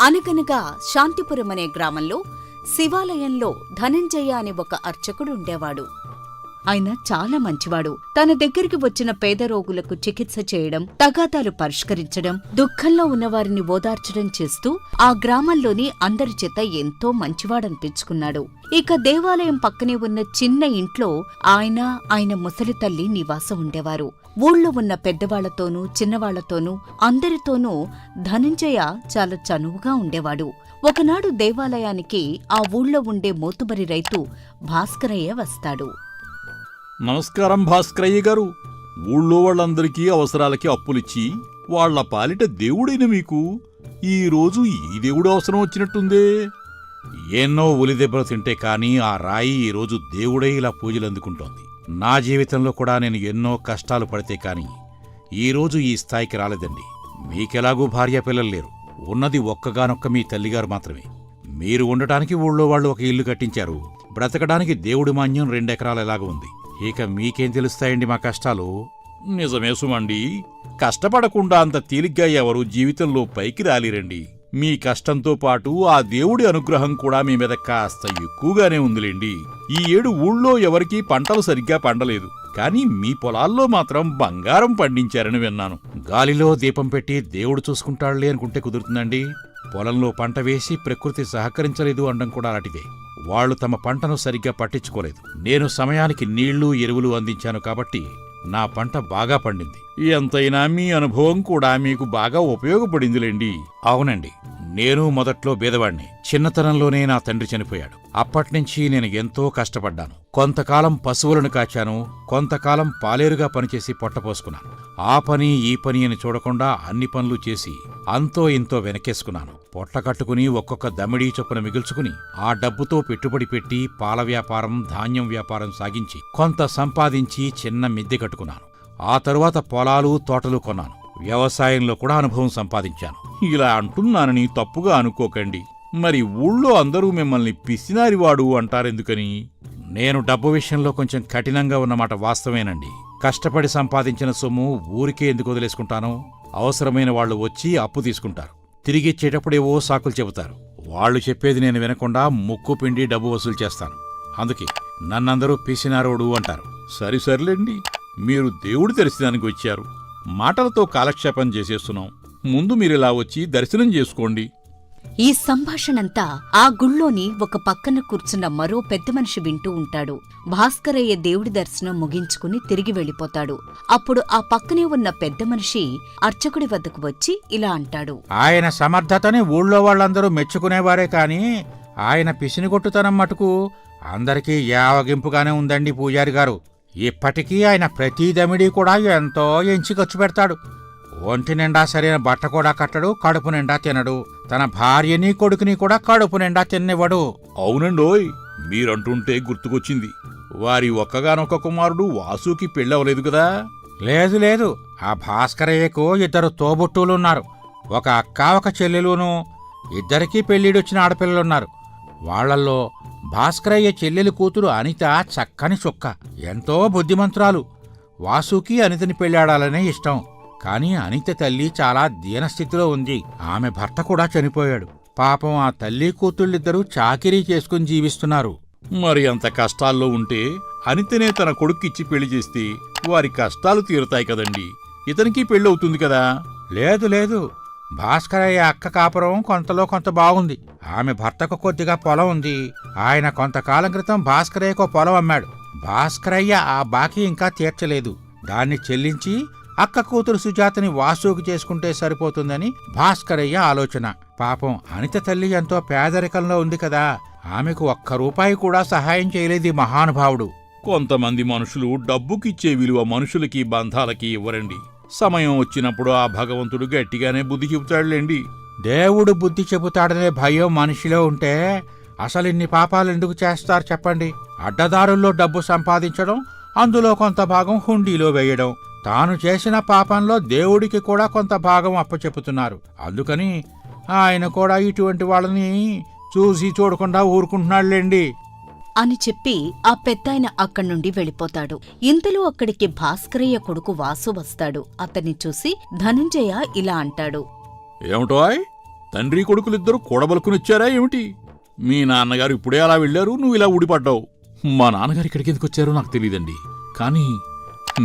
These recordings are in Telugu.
అనగనగా శాంతిపురం అనే గ్రామంలో శివాలయంలో ధనంజయ అనే ఒక అర్చకుడు ఉండేవాడు. ఆయన చాలా మంచివాడు. తన దగ్గరికి వచ్చిన పేద రోగులకు చికిత్స చేయడం, తగాదాలు పరిష్కరించడం, దుఃఖంలో ఉన్నవారిని ఓదార్చడం చేస్తూ ఆ గ్రామంలోని అందరి చేత ఎంతో మంచివాడనిపించుకున్నాడు. ఇక దేవాలయం పక్కనే ఉన్న చిన్న ఇంట్లో ఆయన ముసలి తల్లి నివాసం ఉండేవారు. ఊళ్ళో ఉన్న పెద్దవాళ్లతోనూ చిన్నవాళ్లతోనూ అందరితోనూ ధనంజయ చాలా చనువుగా ఉండేవాడు. ఒకనాడు దేవాలయానికి ఆ ఊళ్ళో ఉండే మోతుబరి రైతు భాస్కరయ్య వస్తాడు. నమస్కారం భాస్కరయ్య గారు. ఊళ్ళో వాళ్ళందరికీ అవసరాలకి అప్పులిచ్చి వాళ్ల పాలిట దేవుడైన మీకు ఈరోజు ఈ దేవుడు అవసరం వచ్చినట్టుందే. ఎన్నో ఉలిదెబ్బలు తింటే కాని ఆ రాయి ఈరోజు దేవుడై ఇలా పూజలు అందుకుంటోంది. నా జీవితంలో కూడా నేను ఎన్నో కష్టాలు పడితే కాని ఈరోజు ఈ స్థాయికి రాలేదండి. మీకెలాగూ భార్యాపిల్లలు లేరు. ఉన్నది ఒక్కగానొక్క మీ తల్లిగారు మాత్రమే. మీరు ఉండటానికి ఊళ్ళో వాళ్ళు ఒక ఇల్లు కట్టించారు. బ్రతకడానికి దేవుడి మాన్యం 2 ఎకరాలు ఎలాగ ఉంది. ఇక మీకేం తెలుస్తాయండి మా కష్టాలు? నిజమే సుమండి, కష్టపడకుండా అంత తేలిగ్గా ఎవరు జీవితంలో పైకి రాలేరండి. మీ కష్టంతో పాటు ఆ దేవుడి అనుగ్రహం కూడా మీ మీద కాస్త ఎక్కువగానే ఉందిలేండి. ఈ ఏడు ఊళ్ళో ఎవరికీ పంటలు సరిగ్గా పండలేదు, కాని మీ పొలాల్లో మాత్రం బంగారం పండించారని విన్నాను. గాలిలో దీపం పెట్టి దేవుడు చూసుకుంటాడులే అనుకుంటే కుదురుతుందండి? పొలంలో పంట వేసి ప్రకృతి సహకరించలేదు అనడం కూడా అలాంటిదే. వాళ్లు తమ పంటను సరిగ్గా పట్టించుకోలేదు. నేను సమయానికి నీళ్లు ఎరువులు అందించాను కాబట్టి నా పంట బాగా పండింది. ఎంతైనా మీ అనుభవం కూడా మీకు బాగా ఉపయోగపడిందిలేండి. అవునండి, నేను మొదట్లో బీదవాణ్ణి. చిన్నతనంలోనే నా తండ్రి చనిపోయాడు. అప్పట్నుంచి నేను ఎంతో కష్టపడ్డాను. కొంతకాలం పశువులను కాచాను, కొంతకాలం పాలేరుగా పనిచేసి పొట్టపోసుకున్నాను. ఆ పని ఈ పని అని చూడకుండా అన్ని పనులు చేసి అంతో ఇంతో వెనకేసుకున్నాను. పొట్ల కట్టుకుని ఒక్కొక్క దమిడీ చొప్పున మిగుల్చుకుని ఆ డబ్బుతో పెట్టుబడి పెట్టి పాల వ్యాపారం, ధాన్యం వ్యాపారం సాగించి కొంత సంపాదించి చిన్న మిద్దె కట్టుకున్నాను. ఆ తరువాత పొలాలు, తోటలు కొన్నాను. వ్యవసాయంలో కూడా అనుభవం సంపాదించాను. ఇలా అంటున్నానని తప్పుగా అనుకోకండి. మరి ఊళ్ళో అందరూ మిమ్మల్ని పిసినారివాడు అంటారెందుకని? నేను డబ్బు విషయంలో కొంచెం కఠినంగా ఉన్నమాట వాస్తవేనండి. కష్టపడి సంపాదించిన సొమ్ము ఊరికే ఎందుకు వదిలేసుకుంటాను? అవసరమైన వాళ్లు వచ్చి అప్పు తీసుకుంటారు. తిరిగిచ్చేటప్పుడేవో సాకులు చెబుతారు. వాళ్లు చెప్పేది నేను వినకుండా ముక్కు పిండి డబ్బు వసూలు చేస్తాను. అందుకే నన్నందరూ పిసినారోడు అంటారు. సరిసర్లేండి, మీరు దేవుడి దర్శనానికి వచ్చారు. మాటలతో కాలక్షేపం చేసేస్తున్నాం. ముందు మీరిలా వచ్చి దర్శనం చేసుకోండి. ఈ సంభాషణంతా ఆ గుళ్ళోని ఒక పక్కన కూర్చున్న మరో పెద్ద మనిషి వింటూ ఉంటాడు. భాస్కరయ్య దేవుడి దర్శనం ముగించుకుని తిరిగి వెళ్ళిపోతాడు. అప్పుడు ఆ పక్కనే ఉన్న పెద్ద మనిషి అర్చకుడి వద్దకు వచ్చి ఇలా అంటాడు. ఆయన సమర్థతని ఊళ్ళో వాళ్ళందరూ మెచ్చుకునేవారే కాని ఆయన పిసినిగొట్టుతనం మటుకు అందరికీ యావగింపుగానే ఉందండి పూజారి గారు. ఇప్పటికీ ఆయన ప్రతి దమిడీ కూడా ఎంతో ఎంచి ఖర్చు పెడతాడు. ఒంటి నిండా సరైన బట్ట కూడా కట్టడు, కడుపు నిండా తినడు. తన భార్యని కొడుకుని కూడా కడుపు నిండా తిన్నివ్వడు. అవునండోయ్, మీరంటుంటే గుర్తుకొచ్చింది. వారి ఒక్కగానొక్క కుమారుడు వాసుకి పెళ్ళవలేదు కదా? లేదు లేదు, ఆ భాస్కరయ్యకు 2 తోబుట్టులున్నారు. ఒక అక్క, ఒక చెల్లెలును. ఇద్దరికీ పెళ్ళిడొచ్చిన ఆడపిల్లలున్నారు. వాళ్లల్లో భాస్కరయ్య చెల్లెలి కూతురు అనిత చక్కని చుక్క, ఎంతో బుద్ధిమంతురాలు. వాసుకి అనితని పెళ్ళాడాలనే ఇష్టం. కాని అనిత తల్లి చాలా దీనస్థితిలో ఉంది. ఆమె భర్త కూడా చనిపోయాడు. పాపం ఆ తల్లి కూతుళ్ళిద్దరూ చాకిరీ చేసుకుని జీవిస్తున్నారు. మరి అంత కష్టాల్లో ఉంటే అనితనే తన కొడుక్కిచ్చి పెళ్లి చేస్తే వారి కష్టాలు తీరుతాయి కదండి. ఇతనికి పెళ్ళవుతుంది కదా? లేదు లేదు, భాస్కరయ్య అక్క కాపురం కొంతలో కొంత బాగుంది. ఆమె భర్తకు కొద్దిగా పొలం ఉంది. ఆయన కొంతకాలం క్రితం భాస్కరయ్యకు పొలం అమ్మాడు. భాస్కరయ్య ఆ బాకీ ఇంకా తీర్చలేదు. దాన్ని చెల్లించి అక్క కూతురు సుజాతని వాసుకి చేసుకుంటే సరిపోతుందని భాస్కరయ్య ఆలోచన. పాపం అనిత తల్లి ఎంతో పేదరికంలో ఉంది కదా, ఆమెకు 1 రూపాయి కూడా సహాయం చేయలేదు ఈ మహానుభావుడు. కొంతమంది మనుషులు డబ్బుకిచ్చే విలువ మనుషులకి, బంధాలకి ఇవ్వరండి. సమయం వచ్చినప్పుడు ఆ భగవంతుడు గట్టిగానే బుద్ధి చెబుతాడులేండి. దేవుడు బుద్ధి చెబుతాడనే భయం మనిషిలో ఉంటే అసలిన్ని పాపాలెందుకు చేస్తారు చెప్పండి? అడ్డదారుల్లో డబ్బు సంపాదించడం, అందులో కొంత భాగం హుండీలో వేయడం, తాను చేసిన పాపంలో దేవుడికి కూడా కొంత భాగం అప్పచెపుతున్నారు. అందుకని ఆయన కూడా ఇటువంటి వాళ్ళని చూసి చూడకుండా ఊరుకుంటున్నాడులేండి అని చెప్పి ఆ పెద్దాయన అక్కడ్నుండి వెళ్ళిపోతాడు. ఇంతలో అక్కడికి భాస్కరయ్య కొడుకు వాసు వస్తాడు. అతన్ని చూసి ధనంజయ ఇలా అంటాడు. ఏమిటోయ్, తండ్రి కొడుకులిద్దరూ కూడబలుకునొచ్చారా ఏమిటి? మీ నాన్నగారు ఇప్పుడే అలా వెళ్ళారు, నువ్వు ఇలా ఊడిపడ్డావు. మా నాన్నగారు ఇక్కడికి ఎందుకు వచ్చారో నాకు తెలియదండి. కానీ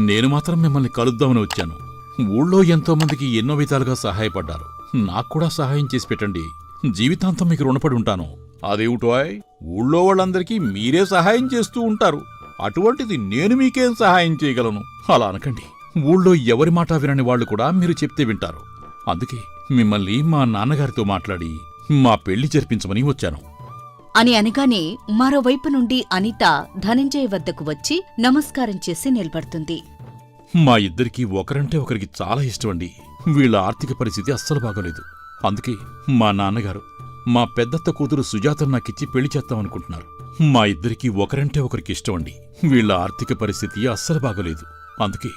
నేను మాత్రం మిమ్మల్ని కలుద్దామని వచ్చాను. ఊళ్ళో ఎంతోమందికి ఎన్నో విధాలుగా సహాయపడ్డారు. నాక్కూడా సహాయం చేసి పెట్టండి. జీవితాంతం మీకు రుణపడి ఉంటాను. అదేమిటోయ్, ఊళ్ళో వాళ్ళందరికీ మీరే సహాయం చేస్తూ ఉంటారు. అటువంటిది నేను మీకేం సహాయం చేయగలను? అలా అనకండి. ఊళ్ళో ఎవరి మాట వినని వాళ్లు కూడా మీరు చెప్తే వింటారు. అందుకే మిమ్మల్ని మా నాన్నగారితో మాట్లాడి మా పెళ్లి జరిపించమని వచ్చాను అని అనగానే మరోవైపు నుండి అనిత ధనంజయ వద్దకు వచ్చి నమస్కారం చేసి నిలబడుతుంది. మా ఇద్దరికీ ఒకరంటే ఒకరికి చాలా ఇష్టమండి. వీళ్ళ ఆర్థిక పరిస్థితి అస్సలు బాగోలేదు. అందుకే మా నాన్నగారు మా పెద్దత్త కూతురు సుజాతను నాకిచ్చి పెళ్లి చేద్దామనుకుంటున్నారు. మా ఇద్దరికీ ఒకరంటే ఒకరికి ఇష్టమండి. వీళ్ళ ఆర్థిక పరిస్థితి అస్సలు బాగోలేదు. అందుకే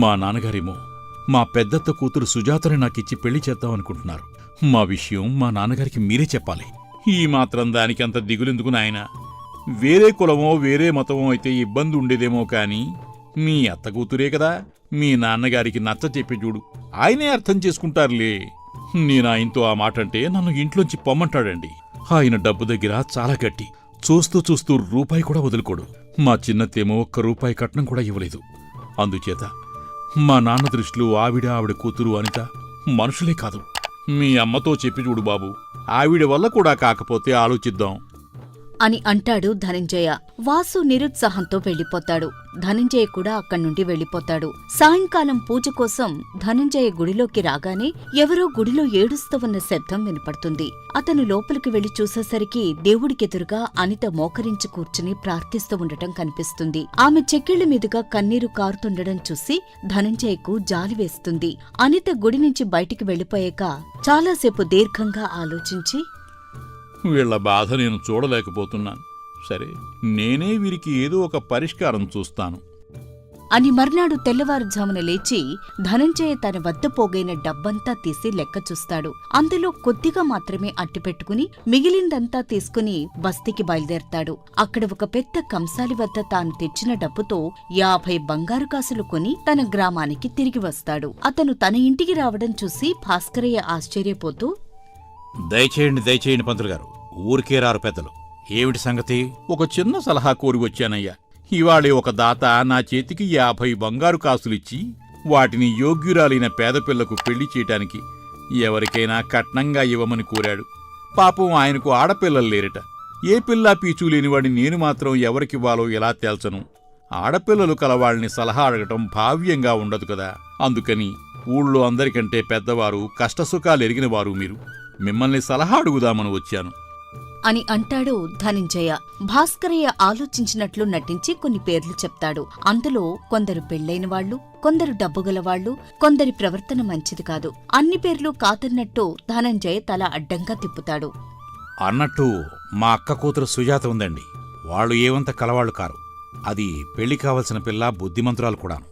మా నాన్నగారేమో మా పెద్దత్త కూతురు సుజాతని నాకిచ్చి పెళ్లి చేద్దామనుకుంటున్నారు. మా విషయం మా నాన్నగారికి మీరే చెప్పాలి. ఈ మాత్రం దానికంత దిగులెందుకు నాయనా? వేరే కులమో వేరే మతమో అయితే ఇబ్బంది ఉండేదేమో కాని మీ అత్త కూతురే కదా. మీ నాన్నగారికి నచ్చ చెప్పి చూడు, ఆయనే అర్థం చేసుకుంటారులే. నేనాయనతో ఆ మాటంటే నన్ను ఇంట్లోంచి పొమ్మంటాడండి. ఆయన డబ్బు దగ్గర చాలా గట్టి. చూస్తూ చూస్తూ రూపాయి కూడా వదులుకోడు. మా చిన్నత్తేమో ఒక్క రూపాయి కట్నం కూడా ఇవ్వలేదు. అందుచేత మా నాన్న దృష్టిలో ఆవిడ కూతురు అనిత మనుషులే కాదు. మీ అమ్మతో చెప్పి చూడు బాబు, ఆవిడ వల్ల కూడా కాకపోతే ఆలోచిద్దాం అని అంటాడు ధనంజయ. వాసు నిరుత్సాహంతో వెళ్ళిపోతాడు. ధనంజయ కూడా అక్కడ్నుండి వెళ్ళిపోతాడు. సాయంకాలం పూజ కోసం ధనంజయ గుడిలోకి రాగానే ఎవరో గుడిలో ఏడుస్తూ ఉన్న శబ్దం వినపడుతుంది. అతను లోపలికి వెళ్లి చూసేసరికి దేవుడికెదురుగా అనిత మోకరించి కూర్చుని ప్రార్థిస్తూ ఉండటం కనిపిస్తుంది. ఆమె చెక్కిళ్ల మీదుగా కన్నీరు కారుతుండడం చూసి ధనంజయకు జాలి వేస్తుంది. అనిత గుడి నుంచి బయటికి వెళ్లిపోయాక చాలాసేపు దీర్ఘంగా ఆలోచించి, వీళ్ల బాధ నేను చూడలేకపోతున్నాను. సరే, నేనే వీరికి ఏదో ఒక పరిష్కారం చూస్తాను అని మర్నాడు తెల్లవారుజామున లేచి ధనంజయ తన వద్ద పోగైన డబ్బంతా తీసి లెక్క చూస్తాడు. అందులో కొద్దిగా మాత్రమే అట్టిపెట్టుకుని మిగిలిందంతా తీసుకుని బస్తీకి బయలుదేరతాడు. అక్కడ ఒక పెద్ద కంసాలి వద్ద తాను తెచ్చిన డబ్బుతో 50 బంగారు కాసులు కొని తన గ్రామానికి తిరిగి వస్తాడు. అతను తన ఇంటికి రావడం చూసి భాస్కరయ్య ఆశ్చర్యపోతూ, దయచేయండి పంతులు గారు, ఊరికే రారు పెద్దలు. ఏమిటి సంగతి? ఒక చిన్న సలహా కోరి వచ్చానయ్యా. ఇవాళే ఒక దాత నా చేతికి 50 బంగారు కాసులిచ్చి వాటిని యోగ్యురాలైన పేదపిల్లకు పెళ్లి చేయటానికి ఎవరికైనా కట్నంగా ఇవ్వమని కోరాడు. పాపం ఆయనకు ఆడపిల్లలు లేరట. ఏ పిల్లా పీచూ లేనివాడిని నేను మాత్రం ఎవరికివ్వాలో ఎలా తేల్చను? ఆడపిల్లలు కలవాళ్ళని సలహా అడగటం భావ్యంగా ఉండదు కదా. అందుకని ఊళ్ళో అందరికంటే పెద్దవారు, కష్టసుఖాలు ఎరిగినవారు మీరు. మిమ్మల్ని సలహా అడుగుదామని వచ్చాను అని అంటాడు ధనంజయ. భాస్కరయ్య ఆలోచించినట్లు నటించి కొన్ని పేర్లు చెప్తాడు. అందులో కొందరు పెళ్లైన వాళ్లు, కొందరు డబ్బుగలవాళ్లు, కొందరి ప్రవర్తన మంచిది కాదు. అన్ని పేర్లు కాదన్నట్టు ధనంజయ తల అడ్డంగా తిప్పుతాడు. అన్నట్టు మా అక్క కూతురు సుజాత ఉందండి. వాళ్ళు ఏమంత కలవాళ్లు కారు. అది పెళ్లి కావలసిన పిల్ల, బుద్ధిమంతురాలు కూడాను.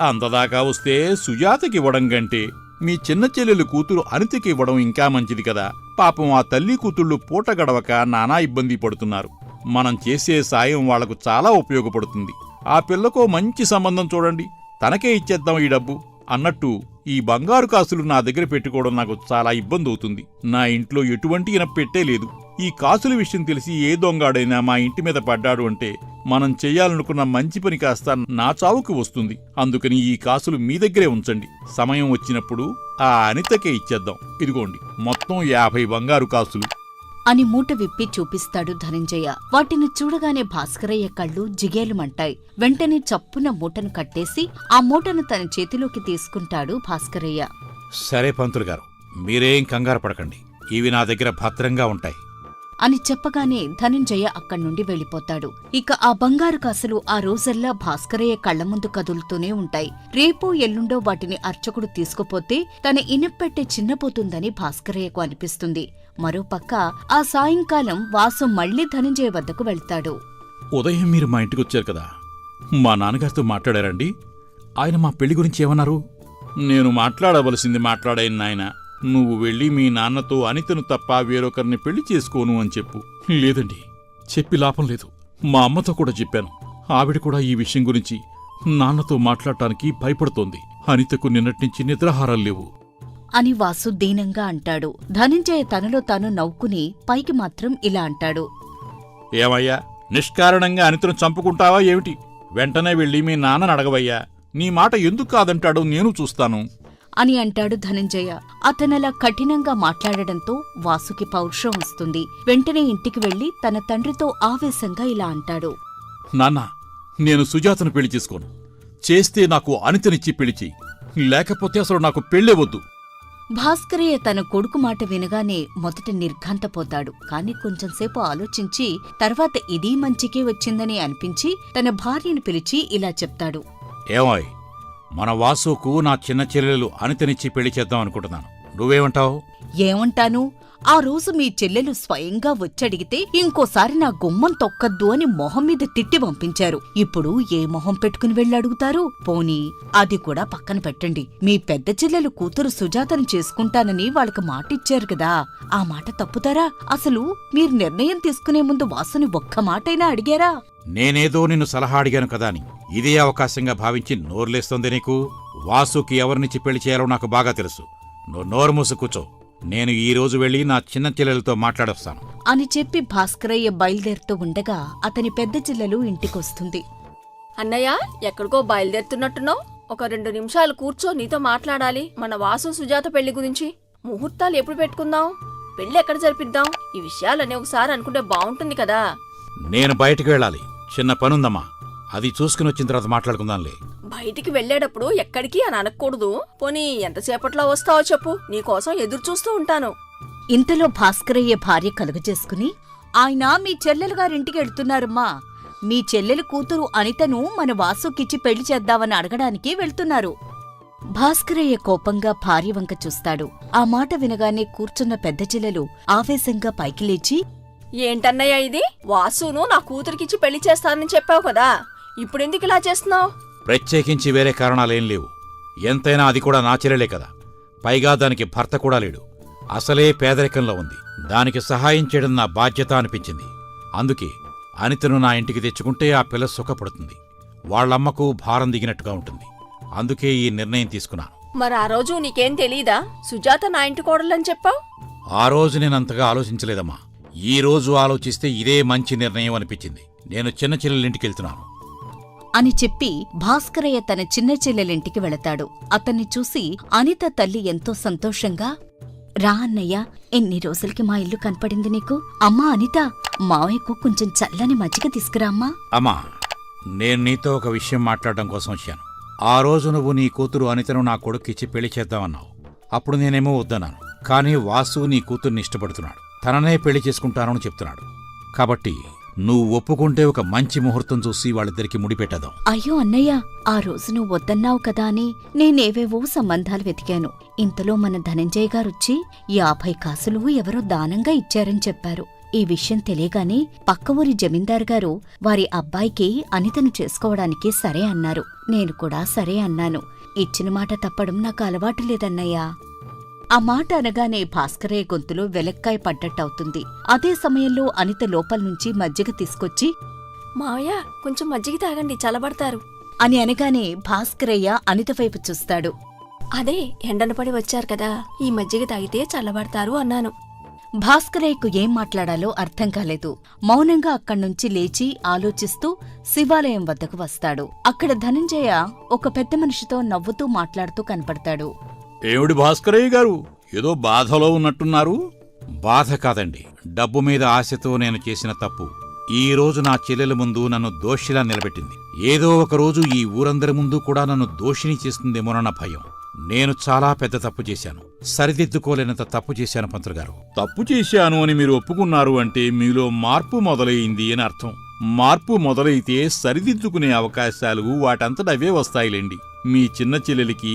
అంతదాకా వస్తే సుజాతకివ్వడం కంటే మీ చిన్న చెల్లెలు కూతురు అనితకి ఇవ్వడం ఇంకా మంచిది కదా. పాపం ఆ తల్లి కూతుళ్ళు పూట గడవక నానా ఇబ్బంది పడుతున్నారు. మనం చేసే సాయం వాళ్లకు చాలా ఉపయోగపడుతుంది. ఆ పిల్లకు మంచి సంబంధం చూడండి, తనకే ఇచ్చేద్దాం ఈ డబ్బు. అన్నట్టు ఈ బంగారు కాసులు నా దగ్గర పెట్టుకోవడం నాకు చాలా ఇబ్బంది అవుతుంది. నా ఇంట్లో ఎటువంటి పెట్టే లేదు. ఈ కాసుల విషయం తెలిసి ఏ దొంగాడైనా మా ఇంటి మీద పడ్డాడు అంటే మనం చెయ్యాలనుకున్న మంచి పని కాస్త నా చావుకు వస్తుంది. అందుకని ఈ కాసులు మీ దగ్గరే ఉంచండి. సమయం వచ్చినప్పుడు ఆ అనితకే ఇచ్చేద్దాం. ఇదిగోండి మొత్తం 50 బంగారు కాసులు అని మూట విప్పి చూపిస్తాడు ధనంజయ. వాటిని చూడగానే భాస్కరయ్య కళ్ళు జిగేలుమంటాయి. వెంటనే చప్పున మూటను కట్టేసి ఆ మూటను తన చేతిలోకి తీసుకుంటాడు భాస్కరయ్య. సరే పంతులు గారు, మీరేం కంగారు పడకండి. ఇవి నా దగ్గర భద్రంగా ఉంటాయి అని చెప్పగానే ధనంజయ అక్కడ్నుండి వెళ్ళిపోతాడు. ఇక ఆ బంగారు కాసులు ఆ రోజల్లా భాస్కరయ్య కళ్ల ముందు కదులుతూనే ఉంటాయి. రేపో ఎల్లుండో వాటిని అర్చకుడు తీసుకుపోతే తన ఇనప్పెట్టె చిన్నపోతుందని భాస్కరయ్యకు అనిపిస్తుంది. మరోపక్క ఆ సాయంకాలం వాసు మళ్లీ ధనంజయ వద్దకు వెళ్తాడు. ఉదయం మీరు మా ఇంటికొచ్చారు కదా, మా నాన్నగారితో మాట్లాడారండి? ఆయన మా పెళ్లి గురించి ఏమన్నారు? నేను మాట్లాడవలసింది మాట్లాడాను నాయన. నువ్వు వెళ్ళి మీ నాన్నతో అనితను తప్ప వేరొకరిని పెళ్లి చేసుకోను అని చెప్పు. లేదండి, చెప్పి లాభం లేదు. మా అమ్మతో కూడా చెప్పాను. ఆవిడ కూడా ఈ విషయం గురించి నాన్నతో మాట్లాడటానికి భయపడుతోంది. అనితకు నిన్నట్నుంచి నిద్రాహారాలు లేవు అని వాసు దీనంగా అంటాడు. ధనంజయ తనలో తాను నవ్వుకుని పైకి మాత్రం ఇలా అంటాడు. ఏమయ్యా, నిష్కారణంగా అనితను చంపుకుంటావా ఏమిటి? వెంటనే వెళ్ళి మీ నాన్నని అడగవయ్యా. నీ మాట ఎందుకు కాదంటాడో నేను చూస్తాను అని అంటాడు ధనంజయ. అతనలా కఠినంగా మాట్లాడడంతో వాసుకి పౌరుషం వస్తుంది. వెంటనే ఇంటికి వెళ్లి తన తండ్రితో ఆవేశంగా ఇలా అంటాడు. నాన్నా, నేను సుజాతను పెళ్లి చేసుకోను. చేస్తే నాకు అనితనిచ్చి పెళ్లి చెయ్యి, లేకపోతే అసలు నాకు పెళ్ళే వద్దు. భాస్కరయ్య తన కొడుకు మాట వినగానే మొదట నిర్ఘాంతపోతాడు. కాని కొంచెంసేపు ఆలోచించి తర్వాత ఇదీ మంచికే వచ్చిందని అనిపించి తన భార్యను పిలిచి ఇలా చెప్తాడు. ఏమోయ్, మన వాసుకు నా చిన్న చెల్లెలు అనితనిచ్చి పెళ్లి చేద్దాం అనుకుంటున్నాను. నువ్వేమంటావు? ఏమంటాను? ఆ రోజు మీ చెల్లెలు స్వయంగా వచ్చడిగితే ఇంకోసారి నా గుమ్మం తొక్కద్దు అని మొహం మీద తిట్టి పంపించారు. ఇప్పుడు ఏ మొహం పెట్టుకుని వెళ్ళడుగుతారు? పోనీ అది కూడా పక్కన పెట్టండి. మీ పెద్ద చెల్లెలు కూతురు సుజాతను చేసుకుంటానని వాళ్ళకి మాటిచ్చారు కదా, ఆ మాట తప్పుతారా? అసలు మీరు నిర్ణయం తీసుకునే ముందు వాసుని ఒక్క మాటైనా అడిగారా? నేనేదో నిన్ను సలహా అడిగాను కదా అని ఇదే అవకాశంగా భావించి నోర్లేస్తోంది నీకు. వాసుకి ఎవరినిచ్చి పెళ్లి చేయాలో నాకు బాగా తెలుసు. నువ్వు నోరు మూసు కూర్చో. నేను ఈ రోజు వెళ్లి నా చిన్న చెల్లెలతో మాట్లాడొస్తాను అని చెప్పి భాస్కరయ్య బయలుదేరుతూ ఉండగా అతని పెద్ద చెల్లెలు ఇంటికొస్తుంది. అన్నయ్య, ఎక్కడికో బయలుదేరుతున్నట్టున్నావు? ఒక 2 నిమిషాలు కూర్చో, నీతో మాట్లాడాలి. మన వాసు సుజాత పెళ్లి గురించి. ముహూర్తాలు ఎప్పుడు పెట్టుకుందాం? పెళ్లి ఎక్కడ జరిపిద్దాం? ఈ విషయాలన్నీ ఒకసారి అనుకుంటే బాగుంటుంది కదా. నేను బయటికి వెళ్ళాలి, చిన్న పనుందమ్మా. అది చూసుకుని వచ్చిన తర్వాత మాట్లాడుకుందాంలే. బయటికి వెళ్లేటప్పుడు ఎక్కడికి అని అనకూడదు. పోనీ ఎంతసేపట్లో వస్తావో చెప్పు, నీకోసం ఎదురు చూస్తూ ఉంటాను. ఇంతలో భాస్కరయ్య భార్య కలుగజేసుకుని, ఆయన మీ చెల్లెలు గారింటికి వెళ్తున్నారమ్మా. మీ చెల్లెలు కూతురు అనితను మన వాసుకిచ్చి పెళ్లి చేద్దామని అడగడానికి వెళ్తున్నారు. భాస్కరయ్య కోపంగా భార్య వంక చూస్తాడు. ఆ మాట వినగానే కూర్చున్న పెద్ద చెల్లెలు ఆవేశంగా పైకి లేచి, ఏంటన్నయ్య ఇది? వాసును నా కూతురికిచ్చి పెళ్లి చేస్తానని చెప్పావు కదా, ఇప్పుడెందుకు ఇలా చేస్తున్నావు? ప్రత్యేకించి వేరే కారణాలేం లేవు. ఎంతైనా అది కూడా నా చెల్లెలే కదా. పైగా దానికి భర్త కూడా లేడు. అసలే పేదరికంలో ఉంది. దానికి సహాయం చేయడం నా బాధ్యత అనిపించింది. అందుకే అనితను నా ఇంటికి తెచ్చుకుంటే ఆ పిల్ల సుఖపడుతుంది. వాళ్లమ్మకు భారం దిగినట్టుగా ఉంటుంది. అందుకే ఈ నిర్ణయం తీసుకున్నాను. మరి ఆ రోజు నీకేం తెలీదా సుజాత నా ఇంటి కోడలని చెప్పావు? ఆ రోజు నేనంతగా ఆలోచించలేదమ్మా. ఈ రోజు ఆలోచిస్తే ఇదే మంచి నిర్ణయం అనిపించింది. నేను చిన్న చెల్లెలింటికెళ్తున్నాను అని చెప్పి భాస్కరయ్య తన చిన్న చెల్లెలింటికి వెళతాడు. అతన్ని చూసి అనిత తల్లి ఎంతో సంతోషంగా, రా అన్నయ్య, ఎన్ని రోజులకి మా ఇల్లు కనపడింది నీకు. అమ్మా అనిత, మావయ్యకు కొంచెం చల్లని మజ్జిగ తీసుకురామ్మా. అమ్మా, నేను నీతో ఒక విషయం మాట్లాడడం కోసం వచ్చాను. ఆ రోజు నువ్వు నీ కూతురు అనితను నా కొడుక్కిచ్చి పెళ్లి చేద్దామన్నావు. అప్పుడు నేనేమో వద్దన్నాను. కానీ వాసు నీ కూతుర్ని ఇష్టపడుతున్నాడు. తననే పెళ్లి చేసుకుంటానని చెప్తున్నాడు. కాబట్టి నువ్వు ఒప్పుకుంటే ఒక మంచి ముహూర్తం చూసి వాళ్ళిద్దరికి ముడిపెట్టదాం. అయ్యో అన్నయ్య, ఆ రోజు నువ్వు వద్దన్నావు కదా అని నేనేవేవో సంబంధాలు వెతికాను. ఇంతలో మన ధనంజయ్ గారొచ్చి 50 కాసులు ఎవరో దానంగా ఇచ్చారని చెప్పారు. ఈ విషయం తెలియగానే పక్క ఊరి జమీందారు గారు వారి అబ్బాయికి అనితను చేసుకోవడానికి సరే అన్నారు. నేను కూడా సరే అన్నాను. ఇచ్చిన మాట తప్పడం నాకు అలవాటు లేదన్నయ్యా. ఆ మాట అనగానే భాస్కరయ్య గొంతులో వెలక్కాయ పడ్డట్టవుతుంది. అదే సమయంలో అనిత లోపల్నుంచి మజ్జిగ తీసుకొచ్చి, మావయ్య, కొంచెం మజ్జిగ తాగండి, చల్లబడతారు అని అనగానే భాస్కరయ్య అనిత వైపు చూస్తాడు. అదే ఎండన పడి వచ్చారు కదా, ఈ మజ్జిగ తాగితే చల్లబడతారు అన్నాను. భాస్కరయ్యకు ఏం మాట్లాడాలో అర్థం కాలేదు. మౌనంగా అక్కడ్నుంచి లేచి ఆలోచిస్తూ శివాలయం వద్దకు వస్తాడు. అక్కడ ధనంజయ ఒక పెద్ద మనిషితో నవ్వుతూ మాట్లాడుతూ కనపడతాడు. ఏమిటి భాస్కరయ్య గారు, ఏదో బాధలో ఉన్నట్టున్నారు? బాధ కాదండి, డబ్బు మీద ఆశతో నేను చేసిన తప్పు ఈ రోజు నా చెల్లెల ముందు నన్ను దోషిలా నిలబెట్టింది. ఏదో ఒకరోజు ఈ ఊరందరి ముందు కూడా నన్ను దోషిని చేస్తుందేమోనన్న భయం. నేను చాలా పెద్ద తప్పు చేశాను. సరిదిద్దుకోలేనంత తప్పు చేశాను పంతులుగారు. తప్పు చేశాను అని మీరు ఒప్పుకున్నారు అంటే మీలో మార్పు మొదలైంది అని అర్థం. మార్పు మొదలైతే సరిదిద్దుకునే అవకాశాలు వాటంతటవే వస్తాయిలేండి. మీ చిన్న చెల్లెలికి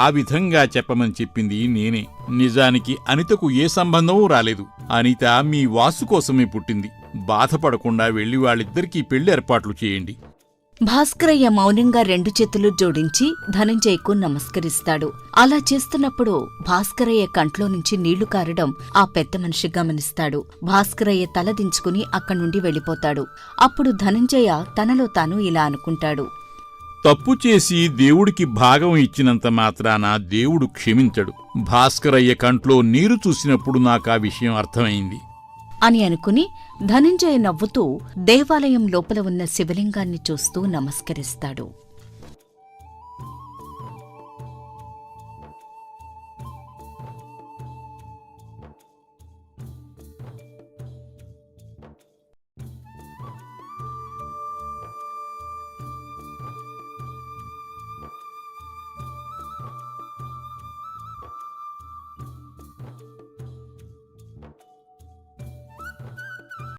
ఆ విధంగా చెప్పమని చెప్పింది నేనే. నిజానికి అనితకు ఏ సంబంధమూ రాలేదు. అనిత మీ వాసు కోసమే పుట్టింది. బాధపడకుండా వెళ్లి వాళ్ళిద్దరికీ పెళ్లి ఏర్పాట్లు చేయండి. భాస్కరయ్య మౌనంగా 2 చేతులు జోడించి ధనంజయ్కు నమస్కరిస్తాడు. అలా చేస్తున్నప్పుడు భాస్కరయ్య కంట్లో నుంచి నీళ్లు కారడం ఆ పెద్ద మనిషి గమనిస్తాడు. భాస్కరయ్య తల దించుకుని అక్కడ్నుండి వెళ్ళిపోతాడు. అప్పుడు ధనంజయ తనలో తాను ఇలా అనుకుంటాడు. తప్పు చేసి దేవుడికి భాగం ఇచ్చినంత మాత్రాన దేవుడు క్షమించడు. భాస్కరయ్య కంట్లో నీరు చూసినప్పుడు నాకా విషయం అర్థమైంది అని అనుకుని ధనంజయ నవ్వుతూ దేవాలయం లోపల ఉన్న శివలింగాన్ని చూస్తూ నమస్కరిస్తాడు.